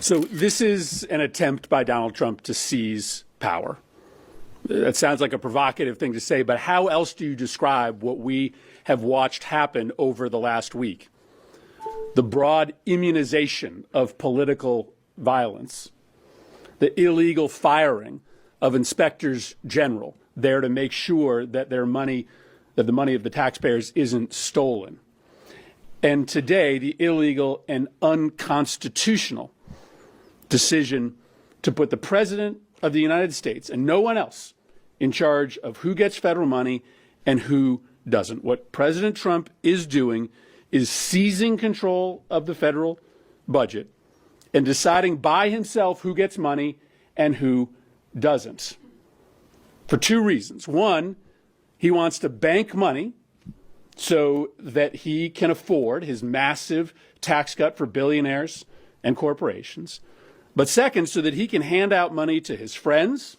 So this is an attempt by Donald Trump to seize power. That sounds like a provocative thing to say, but how else do you describe what we have watched happen over the last week? The broad immunization of political violence, the illegal firing of inspectors general there to make sure that their money, that the money of the taxpayers isn't stolen. And today, the illegal and unconstitutional decision to put the President of the United States and no one else in charge of who gets federal money and who doesn't. What President Trump is doing is seizing control of the federal budget and deciding by himself who gets money and who doesn't. For two reasons. One, he wants to bank money so that he can afford his massive tax cut for billionaires and corporations. But second, so that he can hand out money to his friends,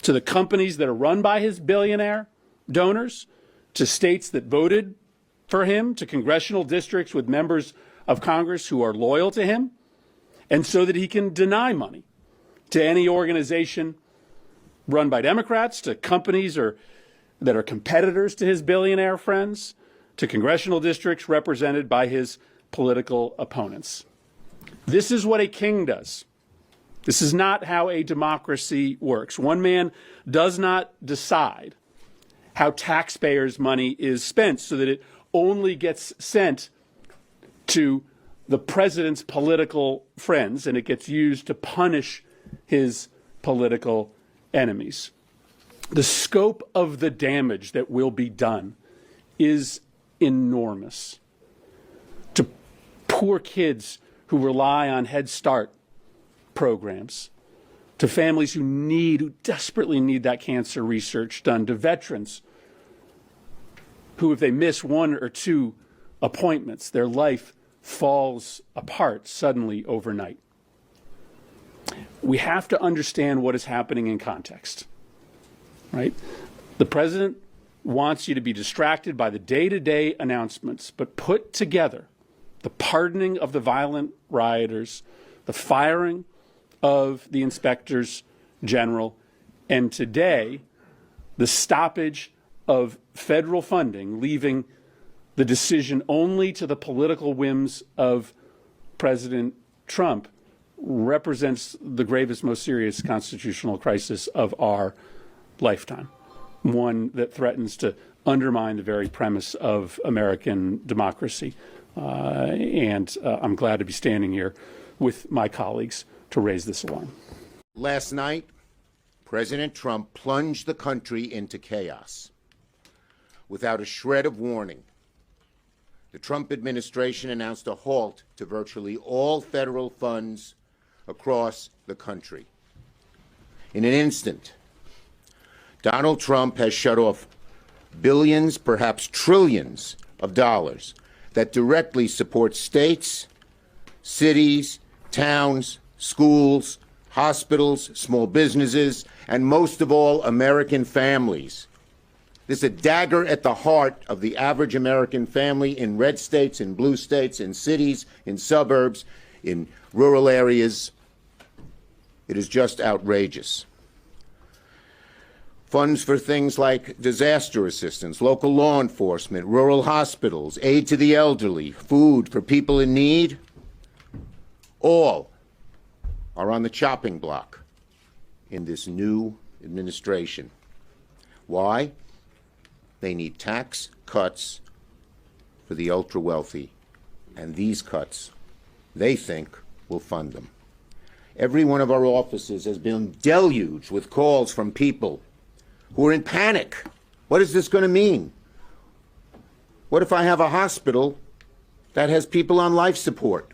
to the companies that are run by his billionaire donors, to states that voted for him, to congressional districts with members of Congress who are loyal to him, and so that he can deny money to any organization run by Democrats, to companies that are competitors to his billionaire friends, to congressional districts represented by his political opponents. This is what a king does. This is not how a democracy works. One man does not decide how taxpayers' money is spent so that it only gets sent to the president's political friends and it gets used to punish his political enemies. The scope of the damage that will be done is enormous. To poor kids who rely on Head Start programs, to families who desperately need that cancer research done, to veterans who, if they miss one or two appointments, their life falls apart suddenly overnight. We have to understand what is happening in context, right? The president wants you to be distracted by the day-to-day announcements, but put together the pardoning of the violent rioters, the firing of the inspectors general, and today, the stoppage of federal funding, leaving the decision only to the political whims of President Trump, represents the gravest, most serious constitutional crisis of our lifetime, one that threatens to undermine the very premise of American democracy. I'm glad to be standing here with my colleagues to raise this alarm. Last night, President Trump plunged the country into chaos without a shred of warning. The Trump administration announced a halt to virtually all federal funds across the country. In an instant, Donald Trump has shut off billions, perhaps trillions of dollars that directly support states, cities, towns, schools, hospitals, small businesses, and most of all, American families. This is a dagger at the heart of the average American family in red states, in blue states, in cities, in suburbs, in rural areas. It is just outrageous. Funds for things like disaster assistance, local law enforcement, rural hospitals, aid to the elderly, food for people in need, all are on the chopping block in this new administration. Why? They need tax cuts for the ultra-wealthy, and these cuts, they think, will fund them. Every one of our offices has been deluged with calls from people who are in panic. What is this going to mean? What if I have a hospital that has people on life support?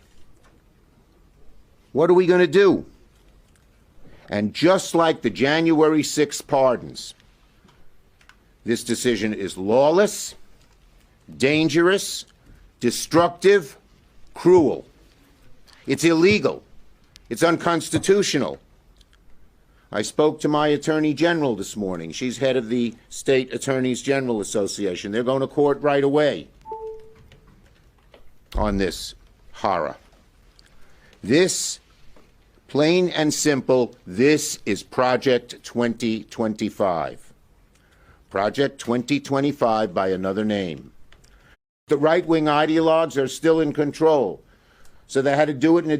What are we going to do? And just like the January 6th pardons, this decision is lawless, dangerous, destructive, cruel. It's illegal. It's unconstitutional. I spoke to my Attorney General this morning. She's head of the State Attorneys General Association. They're going to court right away on this horror. This Plain and simple, this is Project 2025. Project 2025 by another name. The right-wing ideologues are still in control, so they had to do it in a